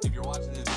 If you're watching this.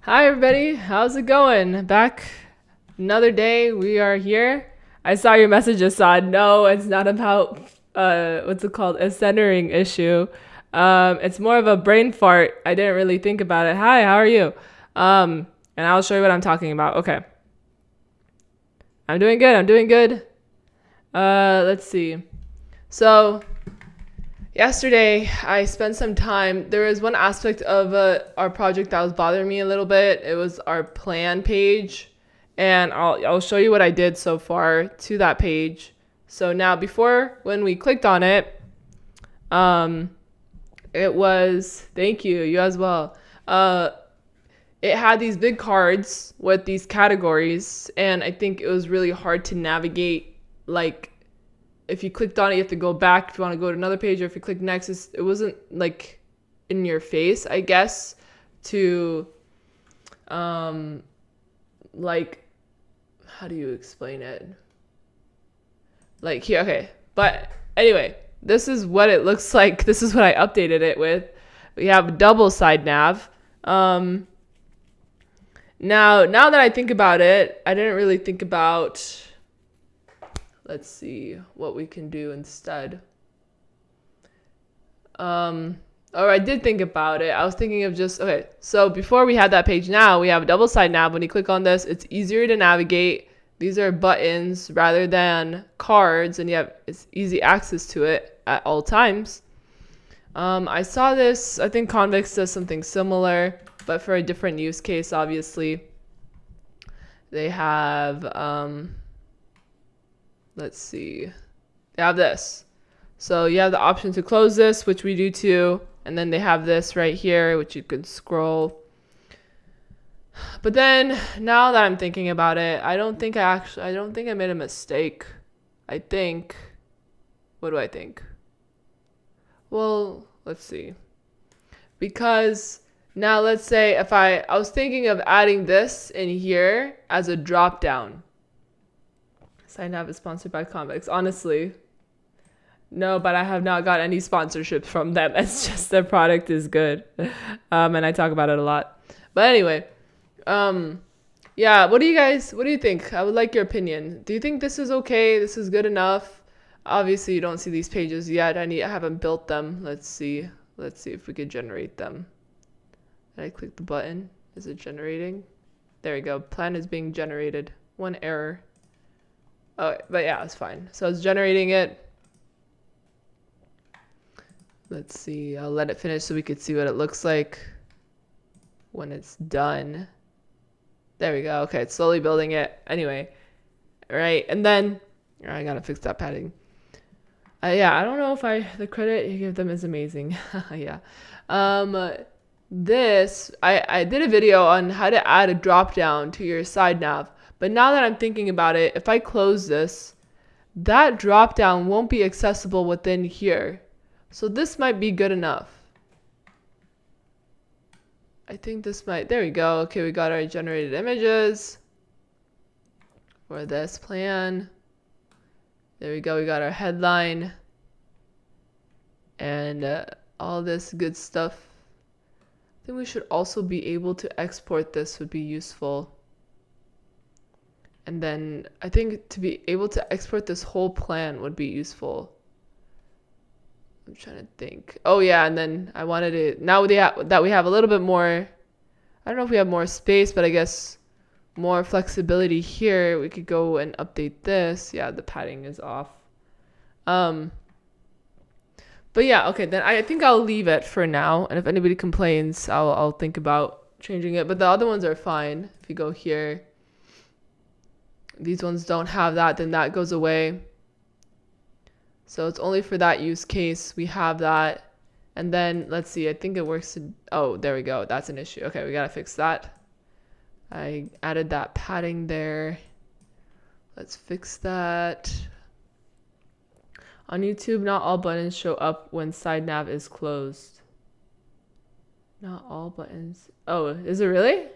Hi everybody, how's it going? Back another day, we are here. I saw your message, Assad. No, it's not about what's it called? A centering issue. It's more of a brain fart. I didn't really think about it. Hi, how are you? And I'll show you what I'm talking about. Okay. I'm doing good. Let's see. So yesterday, I spent some time. There was one aspect of our project that was bothering me a little bit. It was our plan page, and I'll show you what I did so far to that page. So now, when we clicked on it, it was thank you, you as well. It had these big cards with these categories, and I think it was really hard to navigate. Like, if you clicked on it, you have to go back if you want to go to another page, or if you click next, it wasn't like in your face, I guess, to like, how do you explain it? Like here, okay. But anyway, this is what it looks like. This is what I updated it with. We have a double side nav. Now that I think about it, I didn't really think about, let's see what we can do instead. Or I did think about it. I was thinking of just, okay, so before we had that page, now we have a double side nav. When you click on this, it's easier to navigate. These are buttons rather than cards, and it's easy access to it at all times. I saw this, I think Convex does something similar, but for a different use case, obviously. They have, let's see, they have this. So you have the option to close this, which we do too, and then they have this right here, which you could scroll. But then, now that I'm thinking about it, I don't think I made a mistake. What do I think? Well, let's see. Because now let's say if I was thinking of adding this in here as a drop down. Side nav is sponsored by Convex. Honestly, no, but I have not got any sponsorships from them. It's just their product is good. And I talk about it a lot. But anyway, yeah, what do you think? I would like your opinion. Do you think this is okay? This is good enough? Obviously, you don't see these pages yet. I haven't built them. Let's see if we could generate them. Did I click the button? Is it generating? There we go. Plan is being generated. One error. Oh, but yeah, it's fine. So it's generating it. Let's see. I'll let it finish so we could see what it looks like when it's done. There we go. Okay, it's slowly building it. Anyway, right, and then I gotta fix that padding. Yeah, I don't know if the credit you give them is amazing. Yeah. This I did a video on how to add a drop down to your side nav, but now that I'm thinking about it, if I close this, that drop down won't be accessible within here. So this might be good enough. I think this might, there we go. Okay, we got our generated images for this plan. There we go, we got our headline and all this good stuff. I think we should also be able to export this would be useful. And then I think to be able to export this whole plan would be useful. I'm trying to think. Oh yeah, and then I wanted to, now that we have a little bit more, I don't know if we have more space, but I guess more flexibility here, we could go and update this. Yeah, the padding is off. But yeah, okay, then I think I'll leave it for now. And if anybody complains, I'll think about changing it. But the other ones are fine. If you go here, these ones don't have that, then that goes away. So it's only for that use case. We have that. And then let's see, I think it works. Oh, there we go. That's an issue. Okay, we got to fix that. I added that padding there. Let's fix that. On YouTube, not all buttons show up when side nav is closed. Not all buttons. Oh, is it really?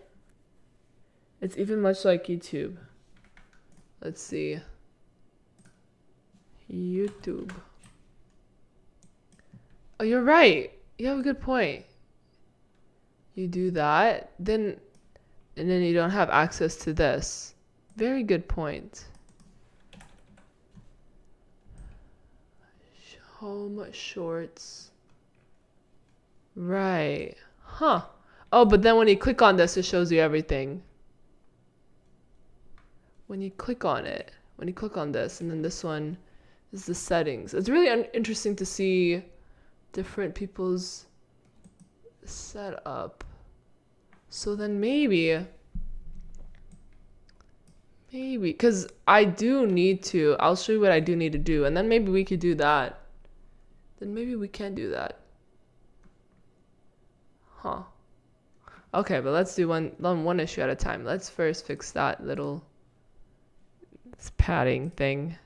It's even much like YouTube. Let's see. YouTube. Oh, you're right. You have a good point. You do that, and then you don't have access to this. Very good point. Home shorts. Right. Huh. Oh, but then when you click on this, it shows you everything. When you click on it, when you click on this, and then this one is the settings. It's really interesting to see different people's setup. So then maybe, because I do need to, I'll show you what I do need to do, and then maybe we could do that. Then maybe we can do that. Huh. Okay, but let's do one issue at a time. Let's first fix that little padding thing.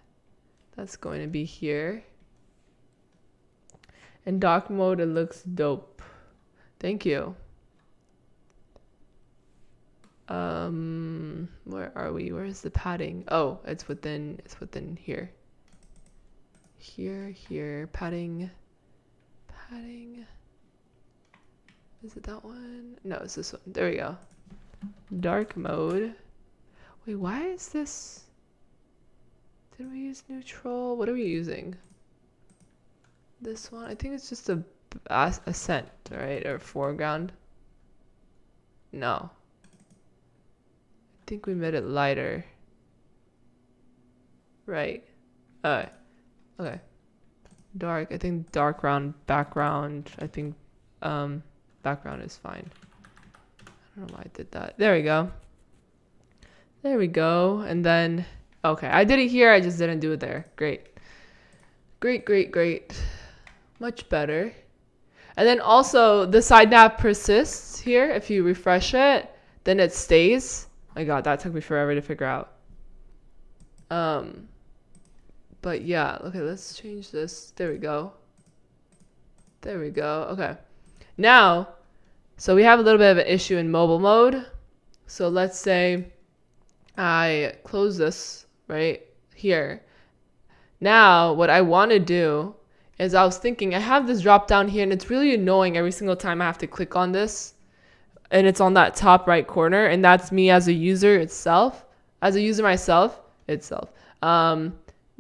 That's going to be here. In dark mode, it looks dope. Thank you. Where are we? Where is the padding? Oh, it's within here. Here, padding. Is it that one? No, it's this one. There we go. Dark mode. Wait, why is this? Did we use neutral? What are we using? This one? I think it's just a accent, right? Or foreground. No. I think we made it lighter. Right. Okay. Dark. I think dark round background. I think background is fine. I don't know why I did that. There we go. And then, okay, I did it here. I just didn't do it there. Great. Much better. And then also the side nav persists here. If you refresh it, then it stays. My God, that took me forever to figure out. But yeah, okay, let's change this. There we go. Okay. Now, so we have a little bit of an issue in mobile mode. So let's say I close this right here. Now, what I want to do is I was thinking I have this drop down here and it's really annoying every single time I have to click on this. And it's on that top right corner, and that's me as a user myself.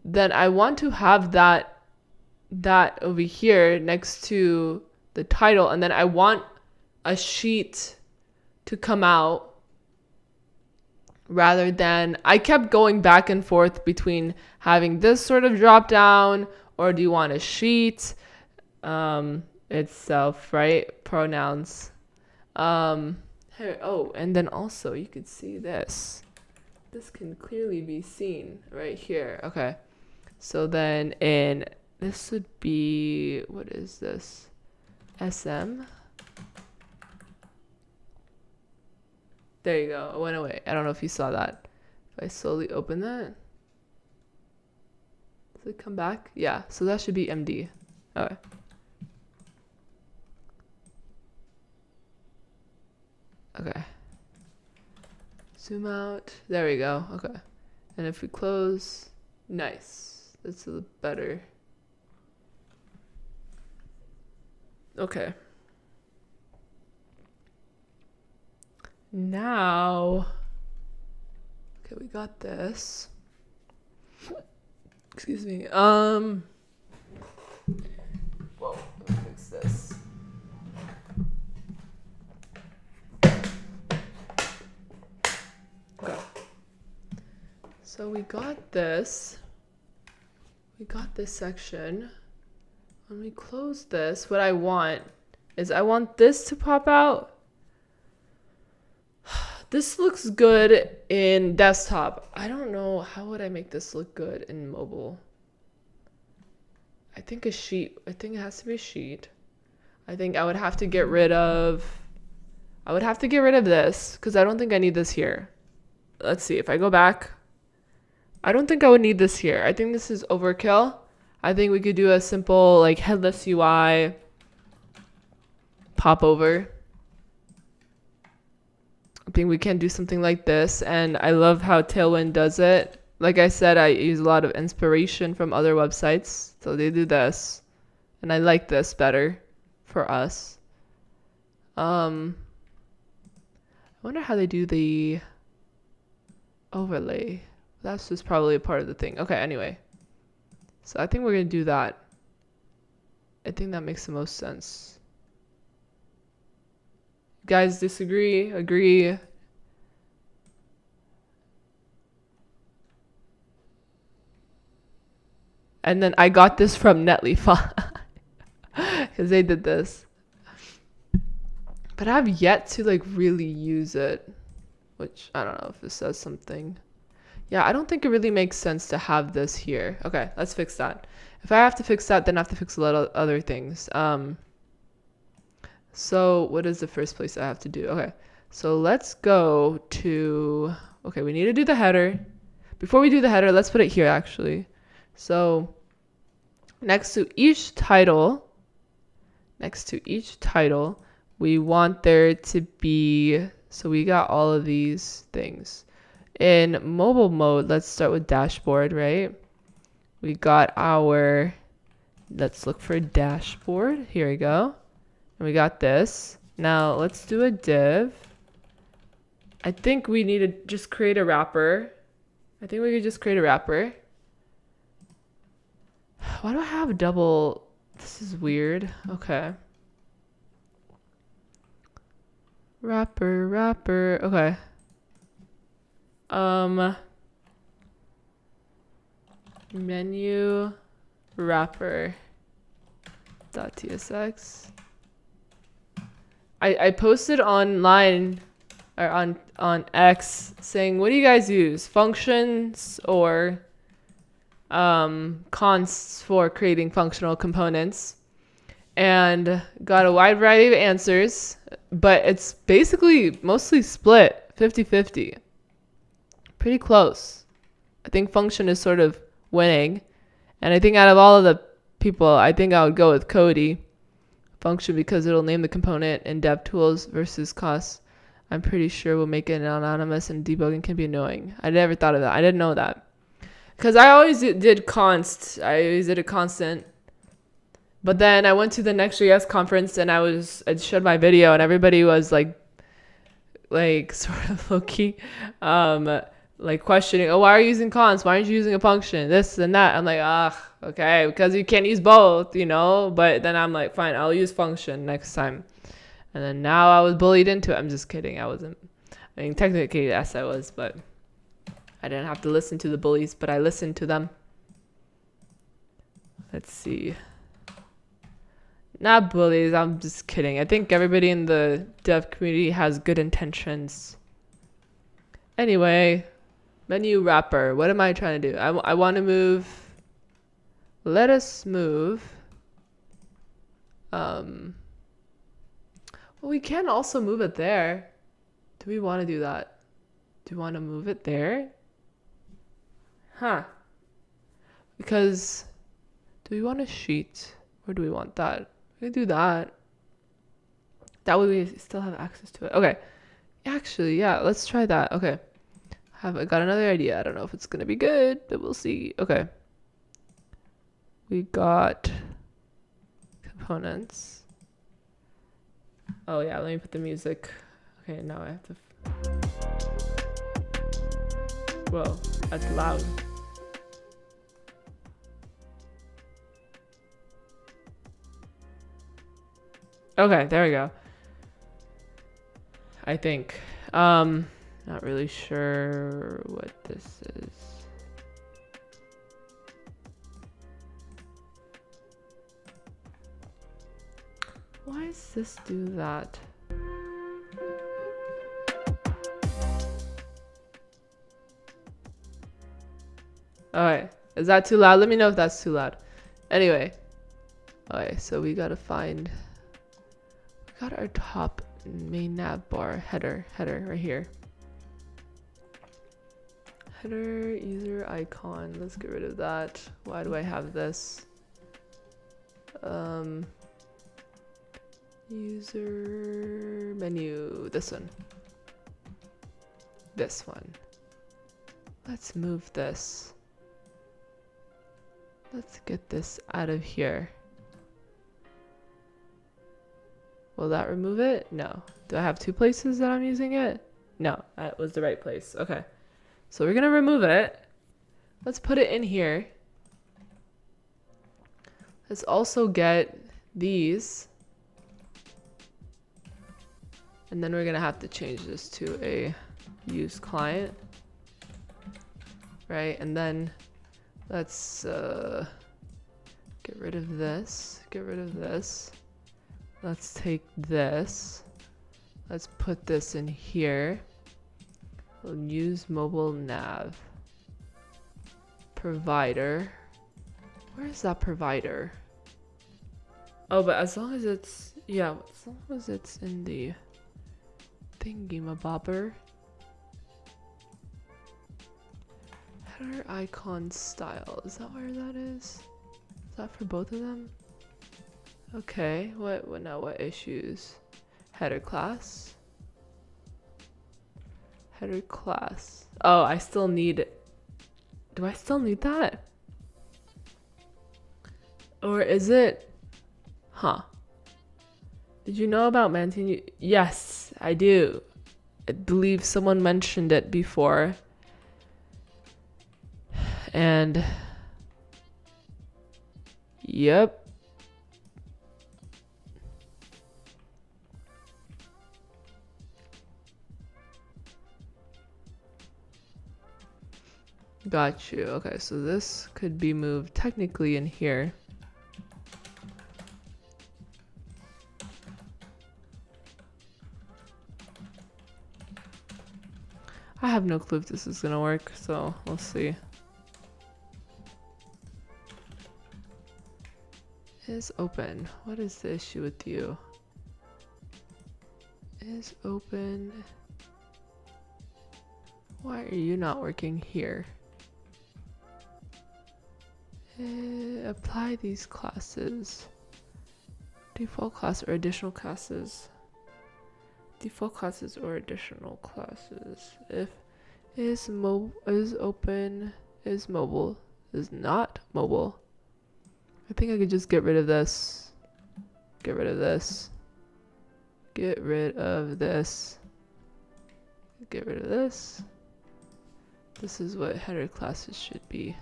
Then I want to have that over here next to the title, and then I want a sheet to come out rather than, I kept going back and forth between having this sort of drop down or do you want a sheet? itself, right? Pronouns. Here, oh, and then also you could see this. This can clearly be seen right here. Okay. So then this would be, what is this? SM. There you go. It went away. I don't know if you saw that. If I slowly open that, does it come back? Yeah. So that should be MD. Okay. Okay. Zoom out. There we go. Okay. And if we close, nice. That's a little better. Okay. Now, okay, we got this. Excuse me. Whoa, let me fix this. Okay. So we got this. We got this section. When we close this, what I want is I want this to pop out. This looks good in desktop. I don't know, how would I make this look good in mobile? I think a sheet. I think it has to be a sheet. I think I would have to get rid of this because I don't think I need this here. Let's see, if I go back, I don't think I would need this here. I think this is overkill. I think we could do a simple like headless UI pop over. I think we can do something like this, and I love how Tailwind does it. Like I said, I use a lot of inspiration from other websites, so they do this, and I like this better for us. I wonder how they do the overlay. That's just probably a part of the thing. Okay, anyway. So I think we're gonna do that. I think that makes the most sense. Guys disagree, agree? And then I got this from Netlify because they did this. But I've yet to like really use it, which I don't know if it says something. Yeah, I don't think it really makes sense to have this here. Okay, let's fix that. If I have to fix that, then I have to fix a lot of other things. So what is the first place I have to do? Okay, so let's go to, okay, we need to do the header. Before we do the header, let's put it here actually. So next to each title, we want there to be, so we got all of these things. In mobile mode, let's start with dashboard, right? We got our, let's look for dashboard. Here we go. And we got this. Now let's do a div. I think we need to just create a wrapper. I think we could just create a wrapper. Why do I have a double? This is weird. Okay. Wrapper. Okay. Menu wrapper .tsx. I posted online or on X saying, what do you guys use? Functions or consts for creating functional components? And got a wide variety of answers, but it's basically mostly split 50-50. Pretty close. I think function is sort of winning. And I think out of all of the people, I think I would go with Cody. Function because it'll name the component in DevTools versus cost. I'm pretty sure we'll make it anonymous and debugging can be annoying. I never thought of that. I didn't know that. Because I always did const. I always did a constant. But then I went to the Next.js conference and I showed my video and everybody was like sort of low-key, like questioning, oh, why are you using const? Why aren't you using a function? This and that. I'm like, okay, because you can't use both, you know? But then I'm like, fine, I'll use function next time. And then now I was bullied into it. I'm just kidding. I wasn't. I mean, technically, yes, I was, but I didn't have to listen to the bullies, but I listened to them. Let's see. Not bullies, I'm just kidding. I think everybody in the dev community has good intentions. Anyway, menu wrapper. What am I trying to do? I want to move. Let us move. Well, we can also move it there. Do we want to do that? Do we want to move it there? Huh. Because do we want a sheet or do we want that? We can do that. That way we still have access to it. Okay. Actually, yeah, let's try that. Okay. I got another idea. I don't know if it's going to be good, but we'll see. Okay. We got components. Oh yeah, let me put the music. Okay, now I have to. Whoa, that's loud. Okay, there we go. I think. Not really sure what this is. Why does this do that? Alright, is that too loud? Let me know if that's too loud. Anyway. Okay, so we gotta find... We got our top main nav bar header right here. Header user icon. Let's get rid of that. Why do I have this? User menu. This one. This one. Let's move this. Let's get this out of here. Will that remove it? No. Do I have two places that I'm using it? No, that was the right place. Okay. So we're gonna remove it. Let's put it in here. Let's also get these. And then we're gonna have to change this to a use client. Right, and then let's get rid of this, get rid of this. Let's take this. Let's put this in here. We'll use mobile nav. Provider. Where is that provider? Oh, but as long as it's, yeah, as long as it's in the thingy-mabobber. Header icon style. Is that where that is? Is that for both of them? Okay, what now? What issues? Header class. Header class. Oh, I still need it. Do I still need that? Or is it? Huh. Did you know about Mantine? Yes, I do. I believe someone mentioned it before. And yep. Got you. Okay, so this could be moved technically in here. I have no clue if this is gonna work, so we'll see. Is open. What is the issue with you? Is open. Why are you not working here? Apply these classes. Default class or additional classes. Default classes or additional classes. If is open, is mobile, is not mobile. I think I could just get rid of this. Get rid of this. Get rid of this. Get rid of this. This is what header classes should be.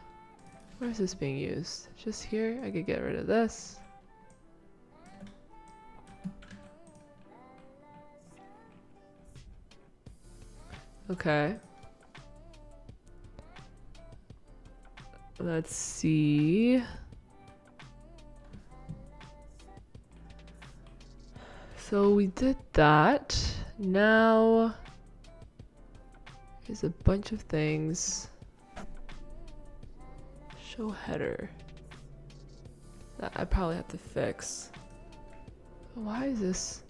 Where is this being used? Just here? I could get rid of this. Okay. Let's see. So we did that. Now there's a bunch of things. Show header. That I probably have to fix. Why is this?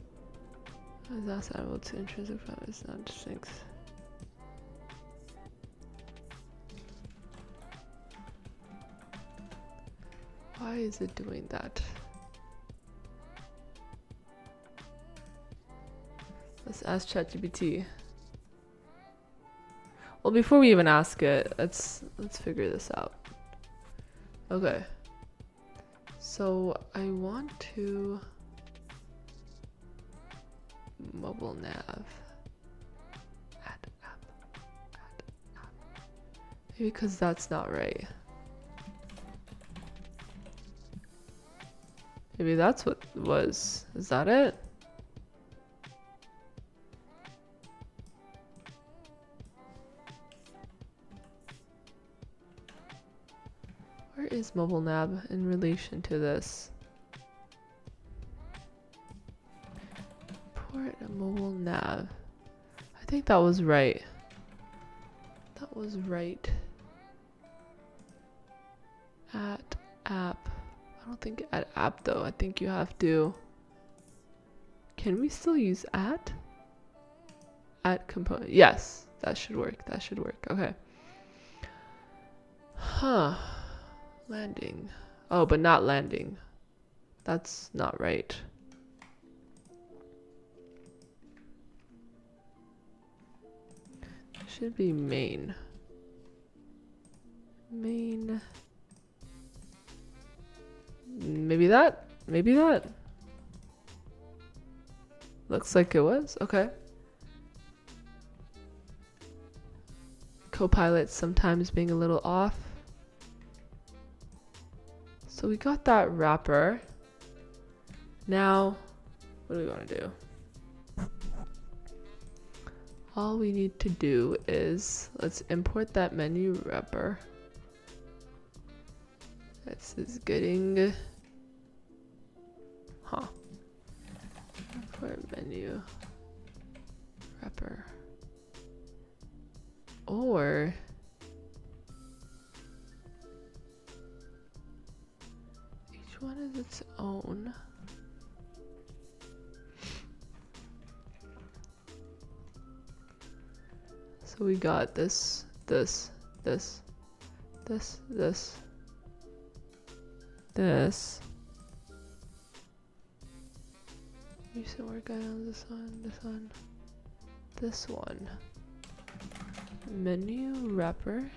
Is that assignable to intrinsic file? It's not distinct. Why is it doing that? Let's ask ChatGPT. Well, before we even ask it, let's figure this out. Okay. So I want to mobile nav. Add app. Maybe because that's not right. Maybe that's what it was. Is that it? Where is mobile nav in relation to this? Import a mobile nav. I think that was right. That was right. At app. I don't think at app though. I think you have to. Can we still use at? At component. Yes, that should work. That should work. Okay. Huh. Landing. Oh, but not landing. That's not right. Should be main. Main. Maybe that? Maybe that? Looks like it was. Okay. Copilot sometimes being a little off. So we got that wrapper. Now, what do we want to do? All we need to do is, let's import that menu wrapper. This is getting, import menu wrapper. Or each one is its own. So we got this. This. Recent work items, this one. Menu wrapper.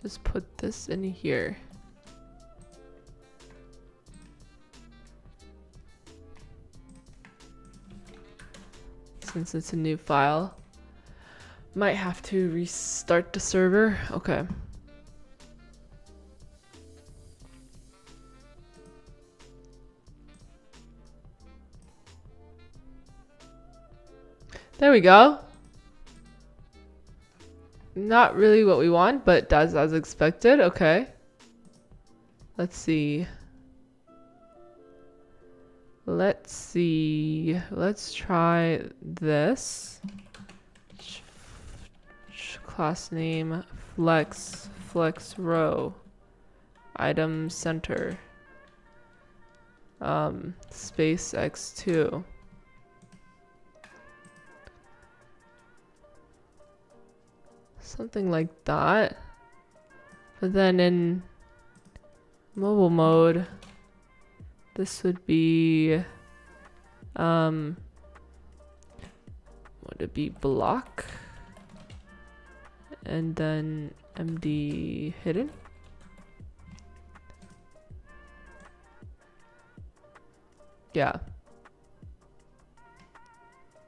Just put this in here. Since it's a new file, might have to restart the server. Okay. There we go. Not really what we want, but does as expected. Okay. Let's see. Let's try this. Class name flex row. Item center. Space x2. Something like that. But then in mobile mode, this would be, would it be block? And then MD hidden? Yeah.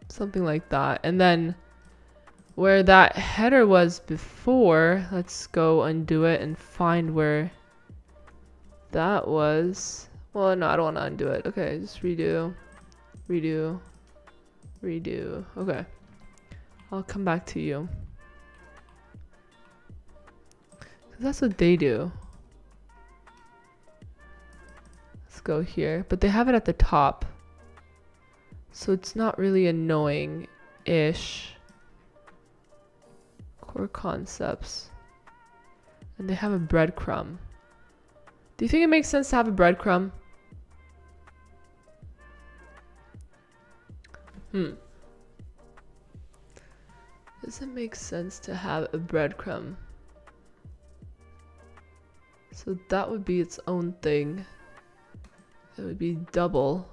Something like that. And then where that header was before, let's go undo it and find where that was. Well, no, I don't want to undo it. Okay, just redo. Okay. I'll come back to you. 'Cause that's what they do. go here, but they have it at the top. So it's not really annoying-ish. Core concepts. And they have a breadcrumb. Do you think it makes sense to have a breadcrumb? Does it make sense to have a breadcrumb? So that would be its own thing. It would be double.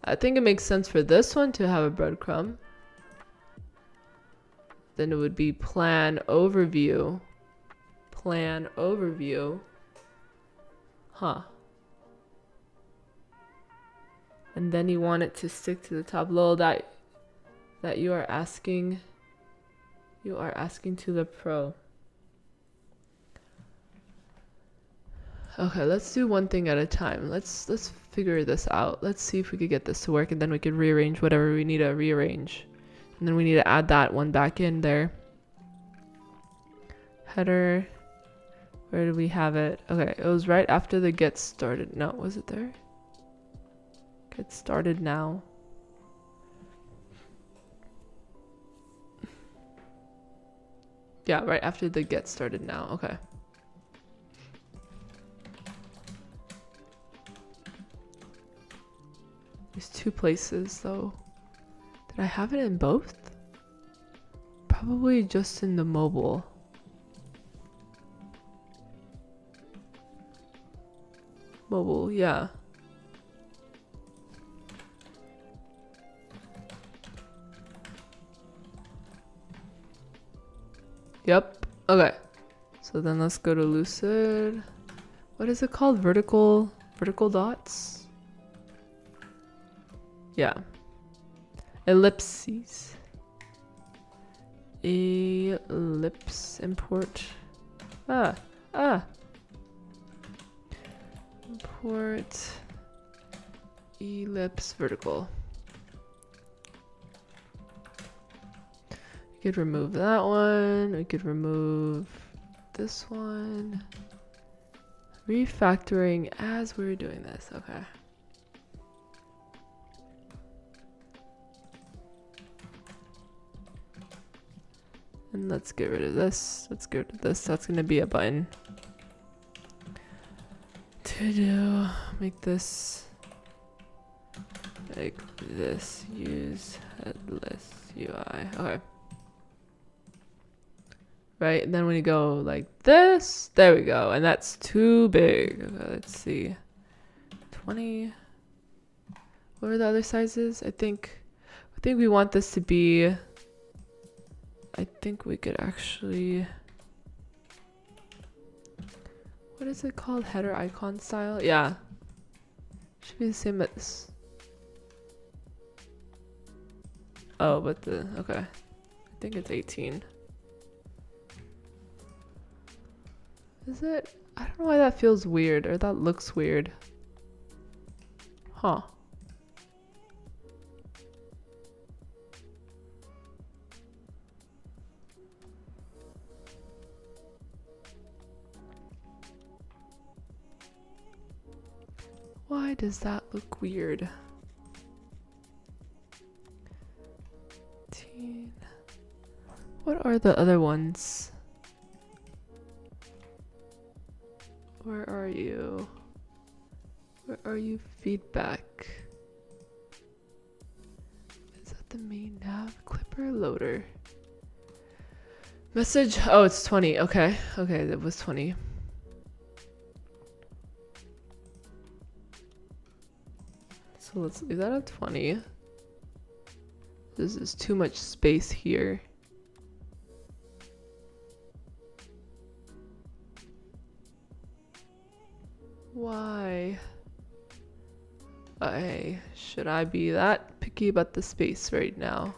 I think it makes sense for this one to have a breadcrumb. Then it would be plan overview. Plan overview. Huh. And then you want it to stick to the top. Lol, that you are asking to the pro. Okay, let's do one thing at a time. Let's figure this out. Let's see if we could get this to work, and then we could rearrange whatever we need to rearrange. And then we need to add that one back in there. Header. Where do we have it? Okay, it was right after the get started. No, was it there? Get started now. Yeah, right after the get started now. Okay. There's two places though. Did I have it in both? Probably just in the mobile. Mobile, yeah. Yep. Okay. So then let's go to Lucid. What is it called? Vertical dots? Yeah. Ellipses. Ellipse import. Import ellipse vertical. We could remove that one. We could remove this one. Refactoring as we're doing this. Okay. And let's get rid of this. Let's get rid of this. That's going to be a button. To do, make this like this. Use headless UI. Okay. Right, and then when you go like this, there we go. And that's too big. Okay, let's see. 20. What are the other sizes? I think we want this to be, I think we could actually, what is it called? Header icon style? Yeah. Should be the same as, oh, but okay. I think it's 18. Is it? I don't know why that feels weird, or that looks weird. Huh. Why does that look weird? 18. What are the other ones? Where are you? Where are you? Feedback. Is that the main nav? Clipper loader. Message. Oh, it's 20. Okay. Okay, that was 20. So let's leave that at 20. This is too much space here. Why? Should I be that picky about the space right now?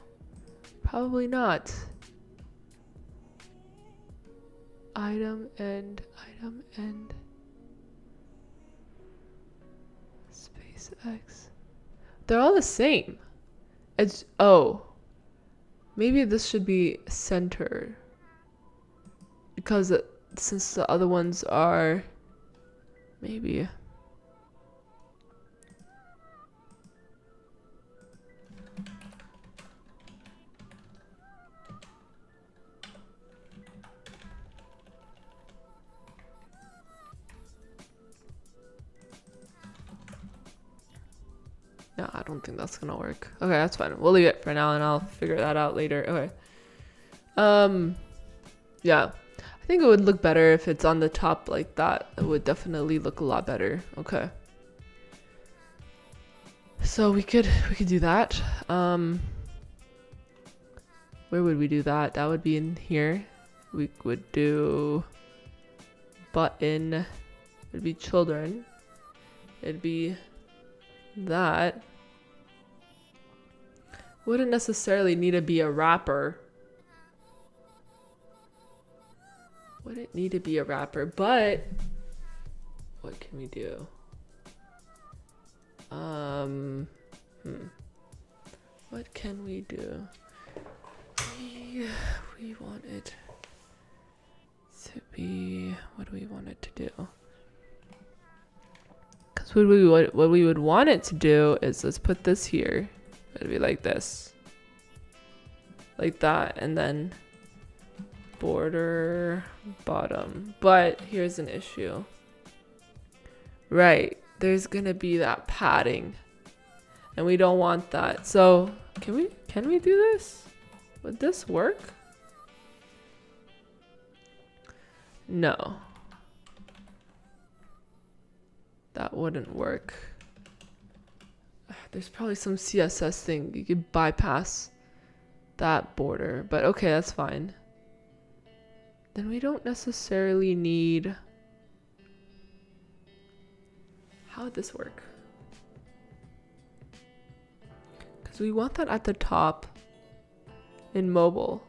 Probably not. Item end. Space X. They're all the same. It's, oh. Maybe this should be center. Because since the other ones are, maybe. No, I don't think that's gonna work. Okay, that's fine. We'll leave it for now and I'll figure that out later. Okay. Yeah. I think it would look better if it's on the top like that. It would definitely look a lot better. Okay. So we could do that. Where would we do that? That would be in here. We would do button. It'd be children. It'd be that. Wouldn't necessarily need to be a wrapper. Wouldn't need to be a wrapper, but what can we do? What can we do? We want it to be, what do we want it to do? Because what we would want it to do is, let's put this here. It'd be like this. Like that, and then border bottom. But here's an issue. Right, there's gonna be that padding. And we don't want that. So can we do this? Would this work? No. That wouldn't work. There's probably some CSS thing you could bypass that border, but okay, that's fine. Then we don't necessarily need. How would this work? Because we want that at the top in mobile.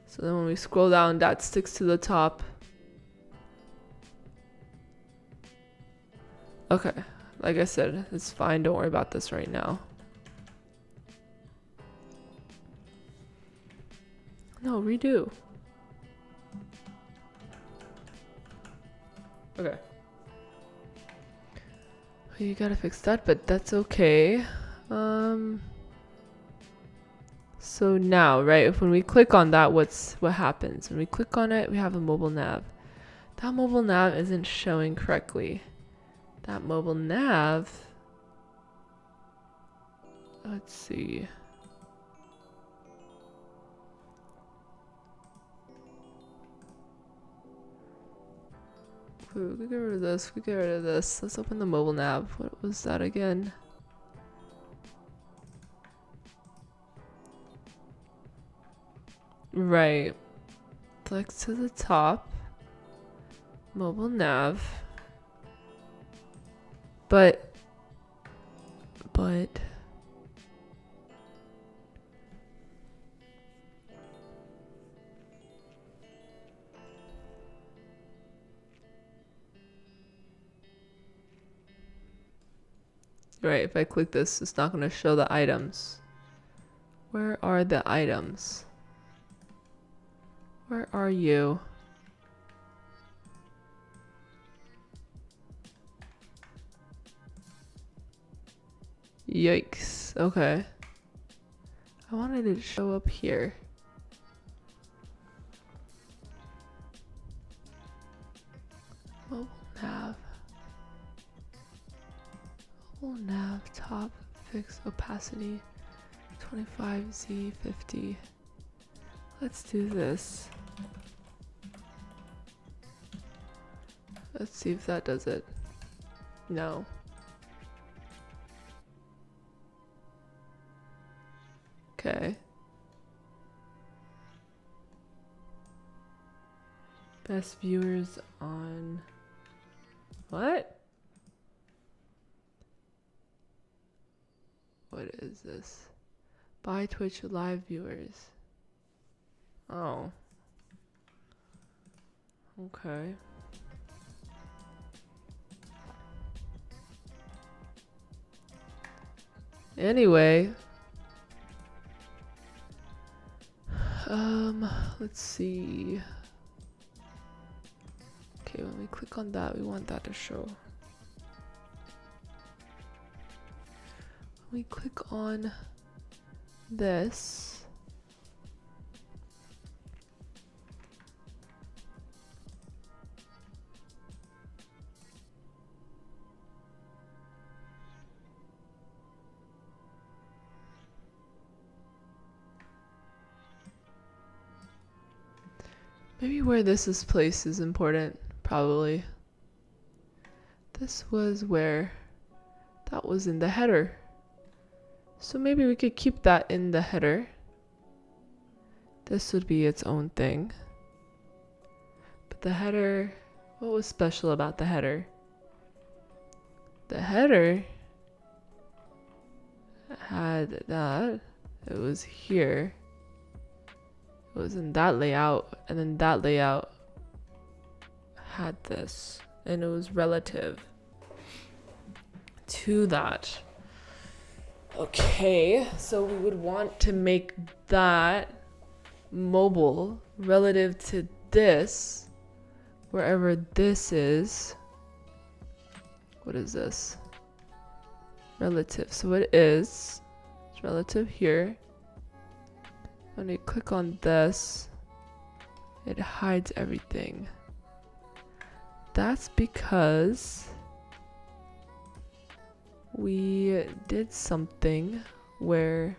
So then when we scroll down, that sticks to the top. Okay, like I said, it's fine. Don't worry about this right now. No, redo. Okay. You gotta fix that, but that's okay. So now, right, if when we click on that, what happens? When we click on it, we have a mobile nav. That mobile nav isn't showing correctly. That mobile nav, let's see. Ooh, we get rid of this, we get rid of this. Let's open the mobile nav. What was that again? Right. Click to the top. Mobile nav. But right, if I click this, it's not going to show the items. Where are the items? Where are you? Yikes. Okay. I wanted it to show up here. Mobile nav. Mobile nav top fix opacity 25Z50. Let's do this. Let's see if that does it. No. Okay. Best viewers on what? What is this? Buy Twitch live viewers. Oh. Okay. Anyway, let's see. Okay, when we click on that, we want that to show. When we click on this, Maybe where this is placed is important, probably. This was where that was in the header. So maybe we could keep that in the header. This would be its own thing. But the header, what was special about the header? The header had that. It was here. It was in that layout, and then that layout had this, and it was relative to that. Okay, so we would want to make that mobile relative to this, wherever this is. What is this? Relative. So it is. It's relative here. When you click on this, it hides everything. That's because we did something where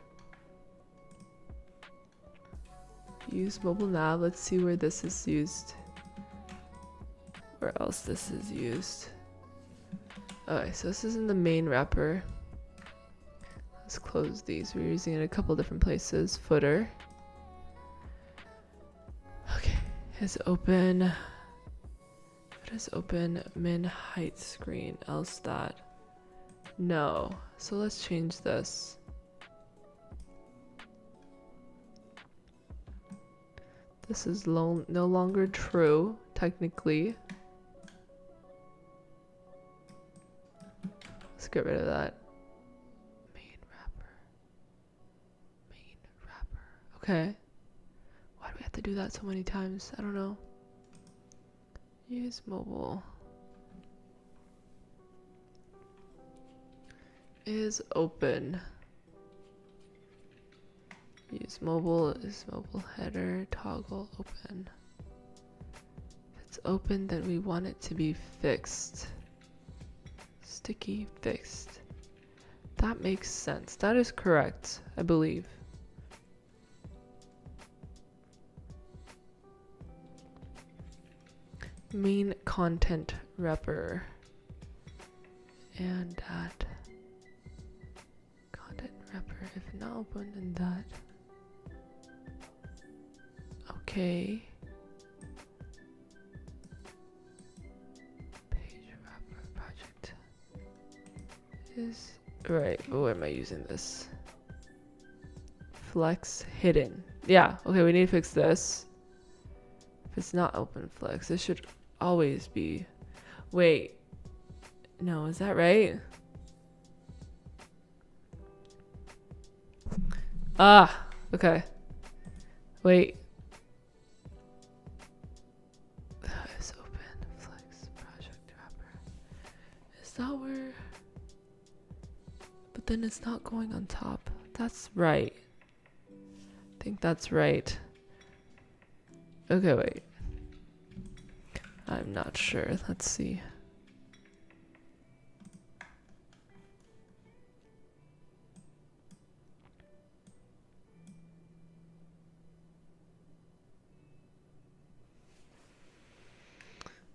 use mobile nav. Let's see where this is used. Where else this is used. Okay, so this is in the main wrapper. Let's close these. We're using it in a couple different places. Footer. Okay, is open. What is open? Min height screen. Else that. No. So let's change this. This is no longer true, technically. Let's get rid of that. Main wrapper. Main wrapper. Okay. Why do we have to do that so many times? I don't know. Use mobile. Is open. Use mobile is mobile header toggle open. If it's open, then we want it to be fixed. Sticky fixed. That makes sense. That is correct, I believe. Main content wrapper. And that. Content wrapper. If not open, then that. Okay. Page wrapper project is right. Oh, where am I using this? Flex hidden. Yeah. Okay, we need to fix this. If it's not open flex, it should always be. Wait. No, is that right? Ah. Okay. Wait. Is open flex project wrapper. Is that where? But then it's not going on top. That's right. I think that's right. Okay, wait. I'm not sure. Let's see.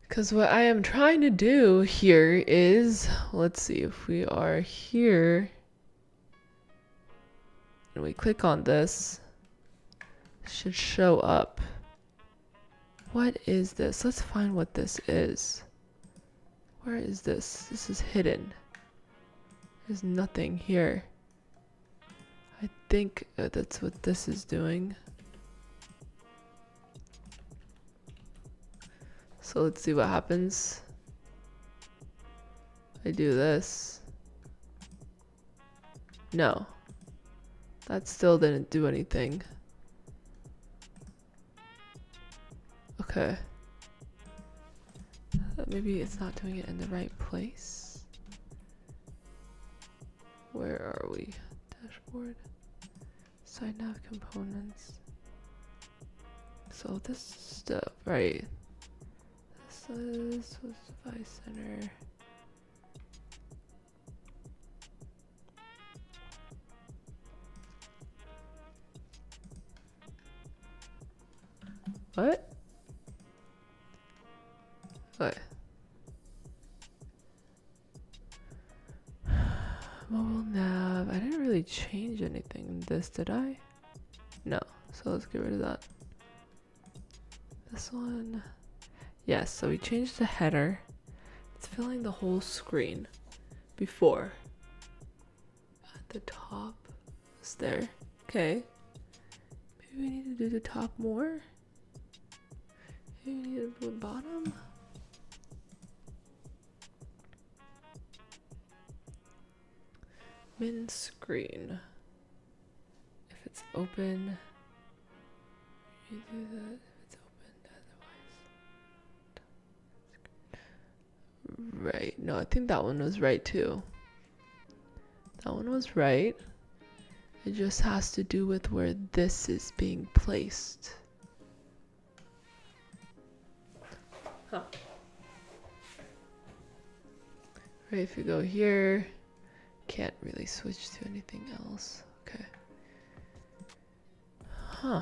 Because what I am trying to do here is, let's see, if we are here and we click on this, it should show up. What is this? Let's find what this is. Where is this? This is hidden. There's nothing here. I think that's what this is doing. So let's see what happens. I do this. No. That still didn't do anything. Okay. Maybe it's not doing it in the right place. Where are we? Dashboard. Side nav components. So this stuff, right? This was device center. What? Okay. Mobile nav. I didn't really change anything in this, did I? No. So let's get rid of that. This one. Yes, so we changed the header. It's filling the whole screen. Before. At the top. It's there. Okay. Maybe we need to do the top more. Maybe we need to do the bottom. Min screen. If it's open, you do that. If it's open, otherwise. Right. No, I think that one was right too. That one was right. It just has to do with where this is being placed. Huh. Right, if you go here, can't really switch to anything else. Okay. Huh.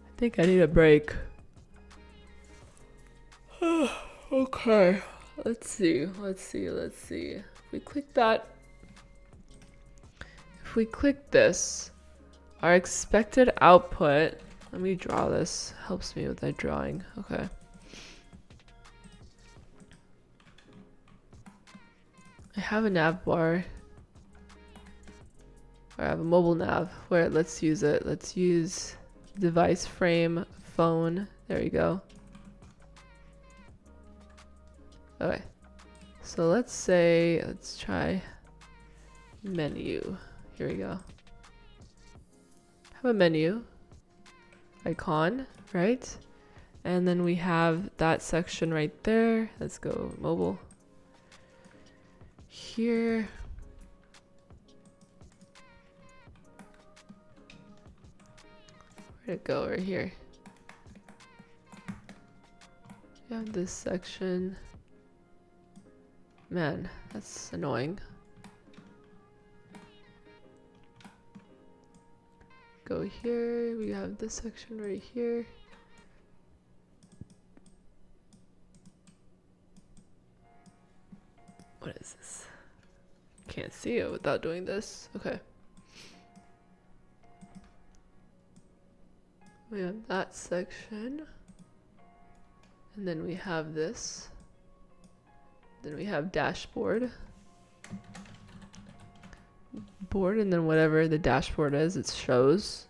I think I need a break. Okay. Let's see. If we click that. If we click this, our expected output. Let me draw this. Helps me with that drawing. Okay. I have a nav bar. Or I have a mobile nav. Where let's use it. Let's use device frame phone. There you go. Okay. So let's try menu. Here we go. Have a menu icon, right? And then we have that section right there. Let's go mobile. Here. Where'd it go? Right here. We have this section. Man, that's annoying. Go here. We have this section right here. What is this? Can't see it without doing this. Okay. We have that section. And then we have this. Then we have dashboard. Board, and then whatever the dashboard is, it shows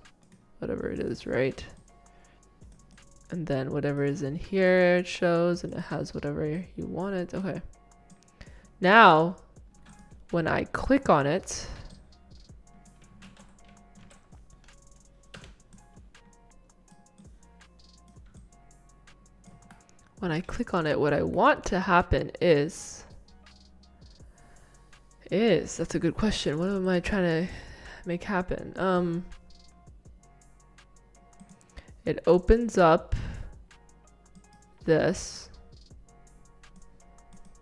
whatever it is, right? And then whatever is in here, it shows, and it has whatever you want it. Okay. Now, when I click on it, what I want to happen is that's a good question. What am I trying to make happen? It opens up this.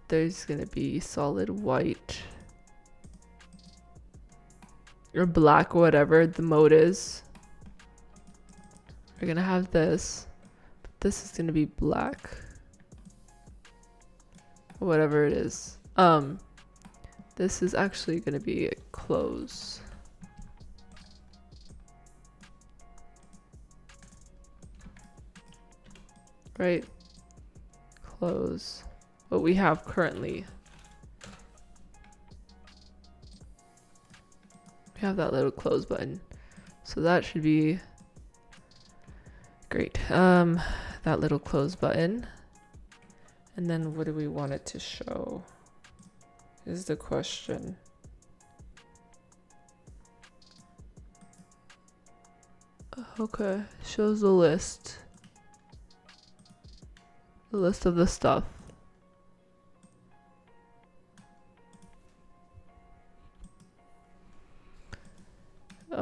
There's gonna be solid white or black, whatever the mode is. We're gonna have this. This is gonna be black. Whatever it is. This is actually gonna be a close. Right? Close. What we have currently. We have that little close button. So that should be great. That little close button. And then what do we want it to show? Is the question. Okay, shows the list. The list of the stuff.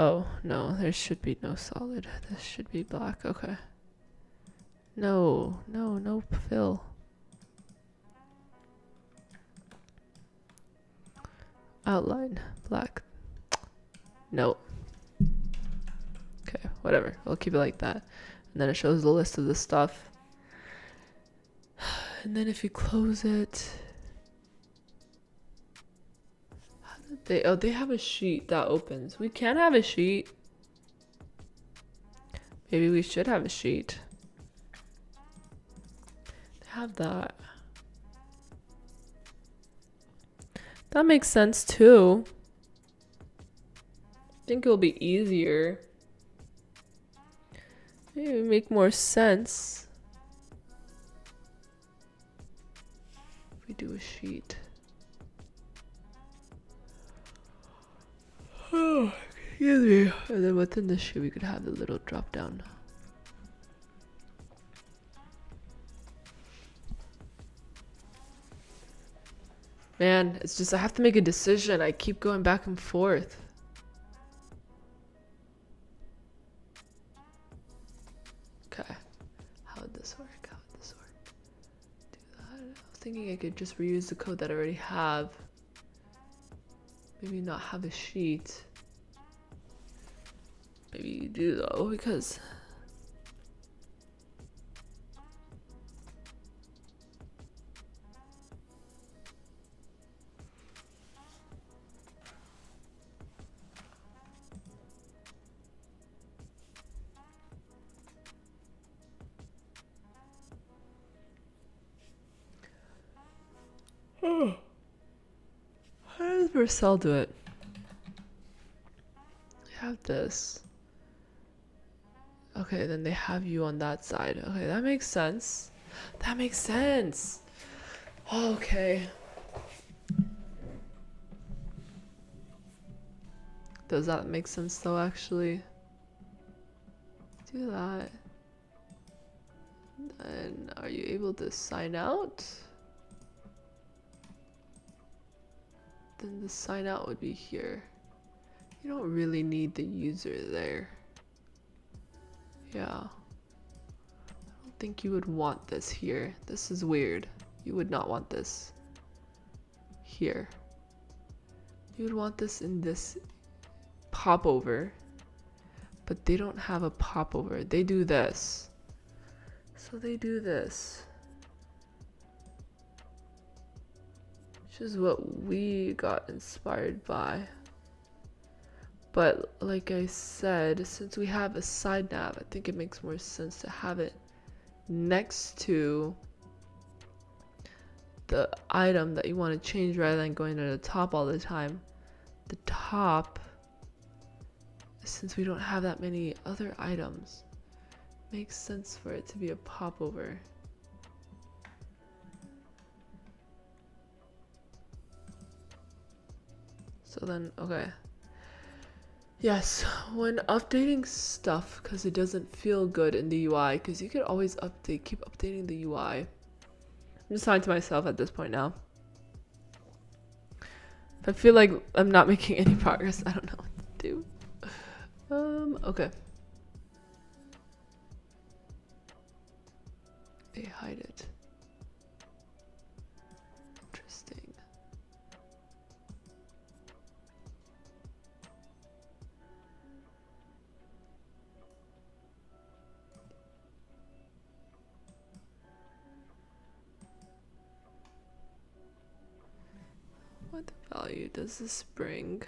Oh, no, there should be no solid. This should be black. Okay. No, no fill. Outline, black. No. Okay, whatever. We'll keep it like that. And then it shows the list of the stuff. And then if you close it, how did they? Oh, they have a sheet that opens. We can have a sheet. Maybe we should have a sheet. They have that. That makes sense too. I think it'll be easier. Maybe make more sense if we do a sheet. Oh, excuse me. And then within the sheet we could have the little drop down. Man, it's just I have to make a decision. I keep going back and forth. Okay. How would this work? How would this work? Do that. I was thinking I could just reuse the code that I already have. Maybe not have a sheet. Maybe you do though, because how does Marcel do it? I have this. Okay, then they have you on that side. Okay, that makes sense. That makes sense. Okay. Does that make sense though, actually? Do that. And are you able to sign out? Then the sign out would be here. You don't really need the user there. Yeah. I don't think you would want this here. This is weird. You would not want this here. You would want this in this popover. But they don't have a popover. They do this. So they do this. Which is what we got inspired by. But like I said, since we have a side nav, I think it makes more sense to have it next to the item that you want to change rather than going to the top all the time. The top, since we don't have that many other items, makes sense for it to be a popover. So then, okay. Yes, when updating stuff, because it doesn't feel good in the UI, because you could always keep updating the UI. I'm just talking to myself at this point now. If I feel like I'm not making any progress, I don't know what to do. Okay. They hide it. Interesting. What value does this bring?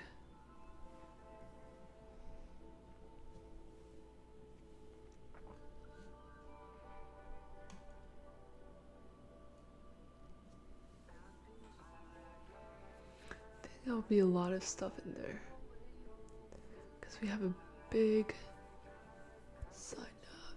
I think there'll be a lot of stuff in there because we have a big side nav.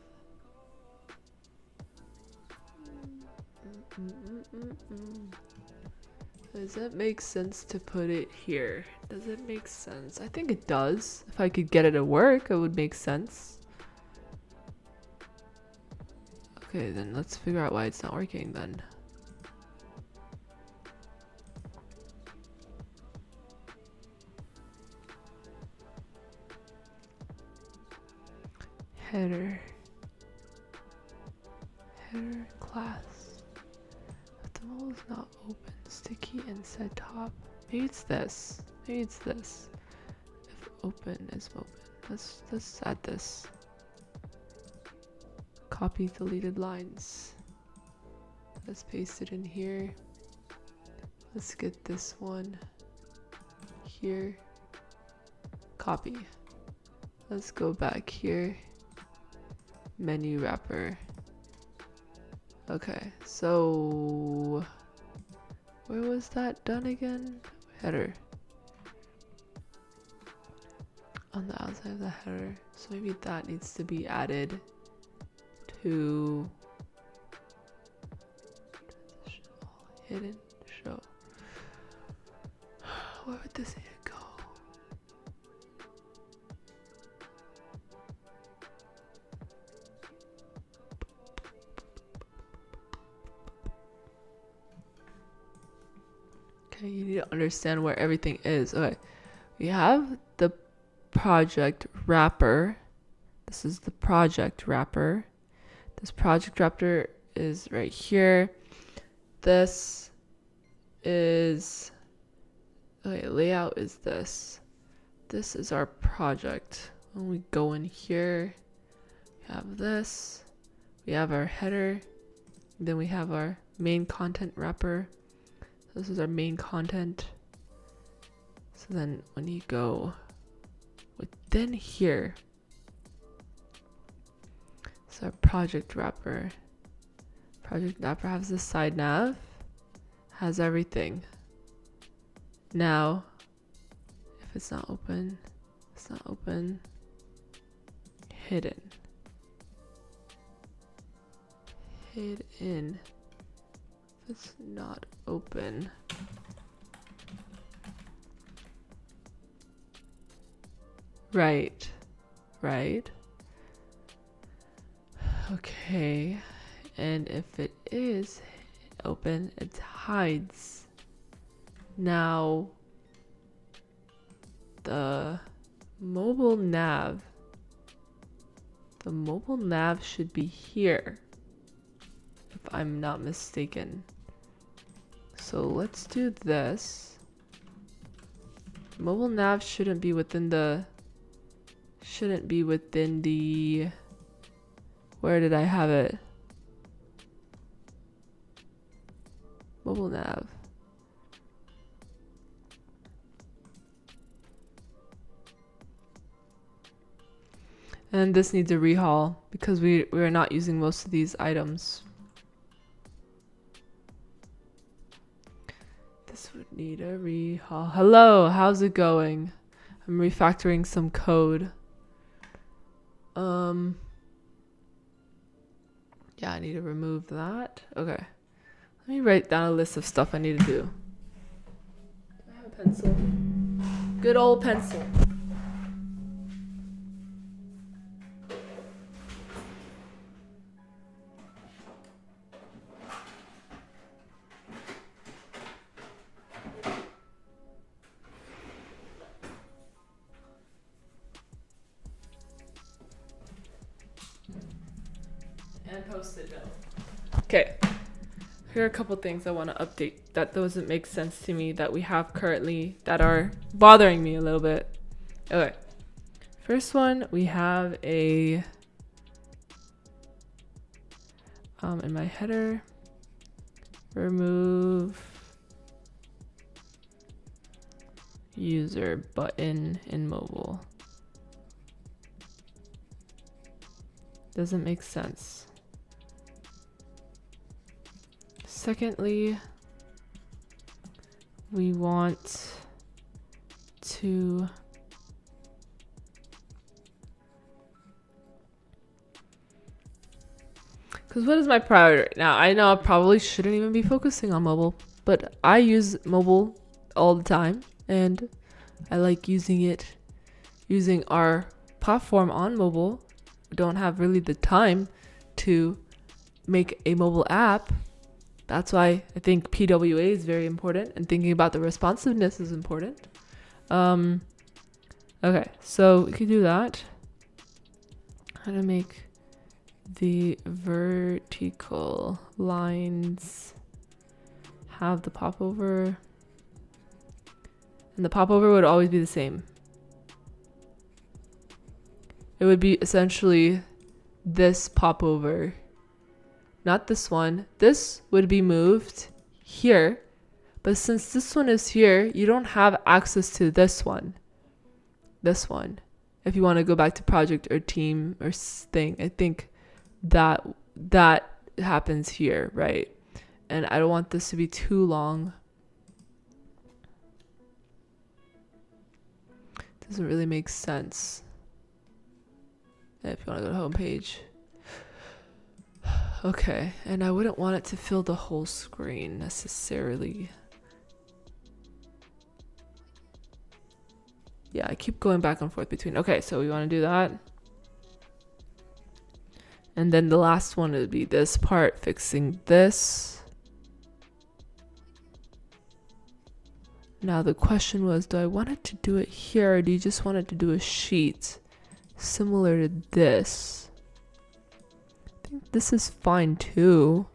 Does it make sense to put it here? Does it make sense? I think it does. If I could get it to work, it would make sense. Okay, then let's figure out why it's not working then. header class. If the mobile is not open, sticky inside top. Maybe it's this. If open is open. Let's add this. Copy deleted lines. Let's paste it in here. Let's get this one here. Copy. Let's go back here. Menu wrapper. Okay, so where was that done again? Header. On the outside of the header. So maybe that needs to be added to hidden show. Where would this go? Okay, you need to understand where everything is. Okay, we have the project wrapper. This is the project wrapper. This project wrapper is right here. This is, okay, layout is this. This is our project. When we go in here, we have this. We have our header. Then we have our main content wrapper. This is our main content. So then when you go within here, so our project wrapper. Project wrapper has the side nav, has everything. Now, if it's not open, hidden. If it's not open. Right. Okay. And if it is open, it hides. Now, the mobile nav should be here, if I'm not mistaken. So let's do this. Mobile nav shouldn't be within the, where did I have it? Mobile nav. And this needs a rehaul because we are not using most of these items. This would need a rehaul. Hello, how's it going? I'm refactoring some code. Yeah, I need to remove that. Okay. Let me write down a list of stuff I need to do. Do I have a pencil? Good old pencil. And Post-it note. Okay. Here are a couple things I want to update that doesn't make sense to me that we have currently that are bothering me a little bit. Okay. First one, we have a in my header, remove user button in mobile. Doesn't make sense. Secondly, we want to because what is my priority right now? I know I probably shouldn't even be focusing on mobile, but I use mobile all the time and I like using our platform on mobile. We don't have really the time to make a mobile app. That's why I think PWA is very important and thinking about the responsiveness is important. Okay, so we can do that. how to make the vertical lines have the popover, and the popover would always be the same. It would be essentially this popover, not this one. This would be moved here, but since this one is here, you don't have access to this one. This one. If you want to go back to project or team or thing, I think that happens here, right? And I don't want this to be too long. Doesn't really make sense. If you want to go to home page. Okay, and I wouldn't want it to fill the whole screen necessarily. Yeah, I keep going back and forth between. Okay, so we want to do that. And then the last one would be this part, fixing this. Now the question was, do I want it to do it here, or do you just want it to do a sheet similar to this? I think this is fine too.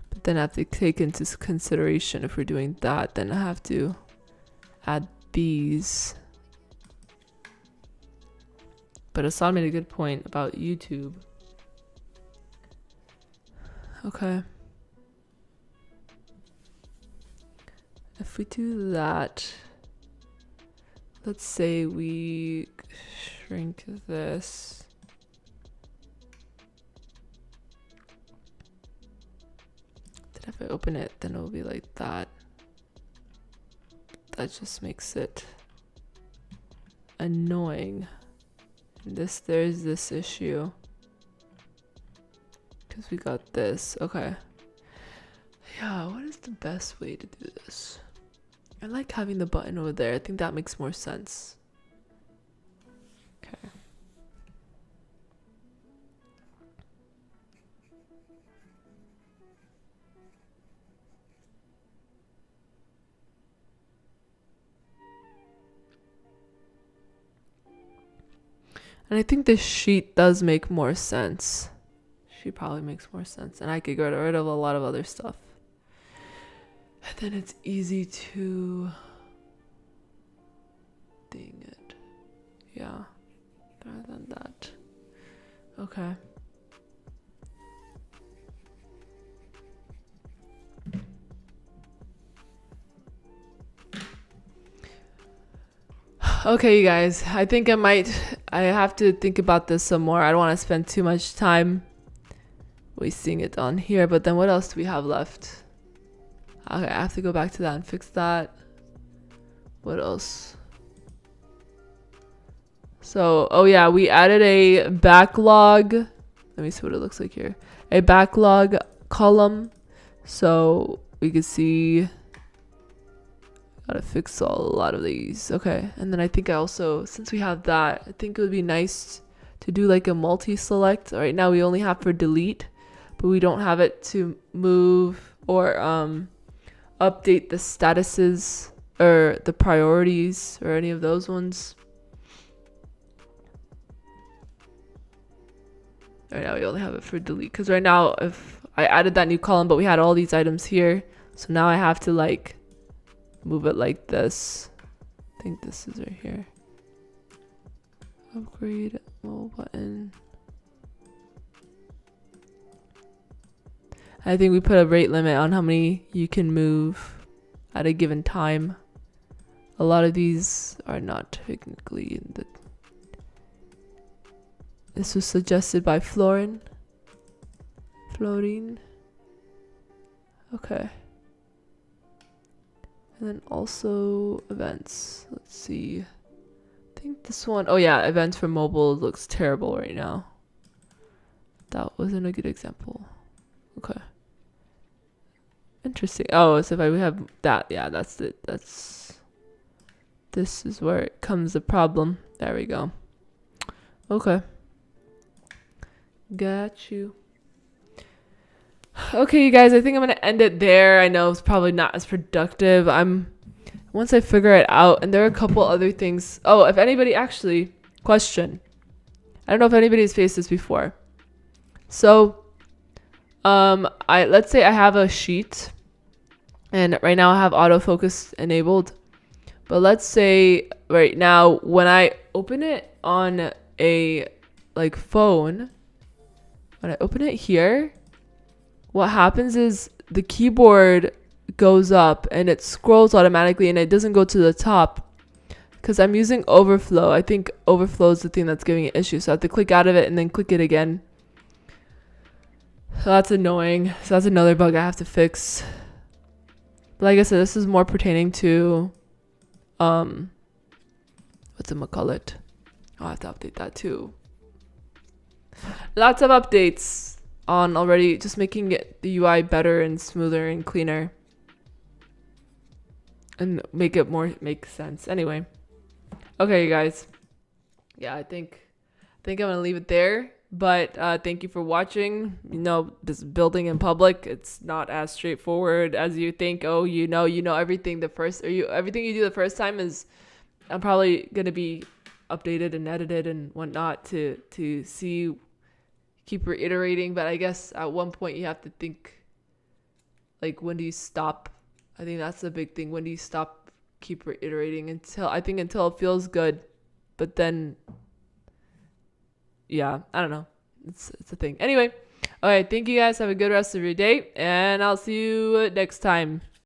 But then I have to take into consideration, if we're doing that, then I have to add these. But Hassan made a good point about YouTube. Okay. If we do that, let's say we shrink this. Then if I open it, then it'll be like that. That just makes it annoying. There's this issue. Because we got this. Okay. Yeah, what is the best way to do this? I like having the button over there. I think that makes more sense. Okay. And I think this sheet does make more sense. She probably makes more sense, and I could get rid of a lot of other stuff. And then it's easy to dang it. Yeah. Better than that. Okay. Okay, you guys. I think I have to think about this some more. I don't want to spend too much time wasting it on here, but then what else do we have left? Okay, I have to go back to that and fix that. What else? So, oh yeah, we added a backlog. Let me see what it looks like here. A backlog column. So we can see, gotta fix a lot of these. Okay, and then I think I also, since we have that, I think it would be nice to do like a multi-select. Right now we only have for delete, but we don't have it to move or update the statuses or the priorities or any of those ones. Right now we only have it for delete, because right now if I added that new column, but we had all these items here, so now I have to like move it like this. I think this is right here. Upgrade mobile button. I think we put a rate limit on how many you can move at a given time. A lot of these are not technically in the... This was suggested by Florine. Okay. And then also events. Let's see. I think this one, oh yeah, events for mobile looks terrible right now. That wasn't a good example. Okay. Interesting. Oh, so if we have that, yeah, that's it. This is where it comes the problem. There we go. Okay. Got you. Okay, you guys, I think I'm gonna end it there. I know it's probably not as productive. once I figure it out, and there are a couple other things. Oh, if anybody actually, question. I don't know if anybody's faced this before. So, let's say I have a sheet, and right now I have autofocus enabled. But let's say right now when I open it on a like phone, when I open it here, what happens is the keyboard goes up and it scrolls automatically and it doesn't go to the top because I'm using overflow. I think overflow is the thing that's giving it issues. So I have to click out of it and then click it again. So that's annoying. So that's another bug I have to fix. But like I said, this is more pertaining to whatchamacallit. I'll have to update that too. Lots of updates on already, just making it the UI better and smoother and cleaner and make it more make sense. Anyway, okay, you guys. Yeah, I think I'm gonna leave it there. But thank you for watching. You know, this building in public, it's not as straightforward as you think. Oh, you know everything everything you do the first time is I'm probably gonna be updated and edited and whatnot to see, keep reiterating. But I guess at one point you have to think, like, when do you stop? I think that's the big thing. When do you stop keep reiterating until it feels good? But then, yeah, I don't know. It's a thing. Anyway, all right. Thank you guys. Have a good rest of your day, and I'll see you next time.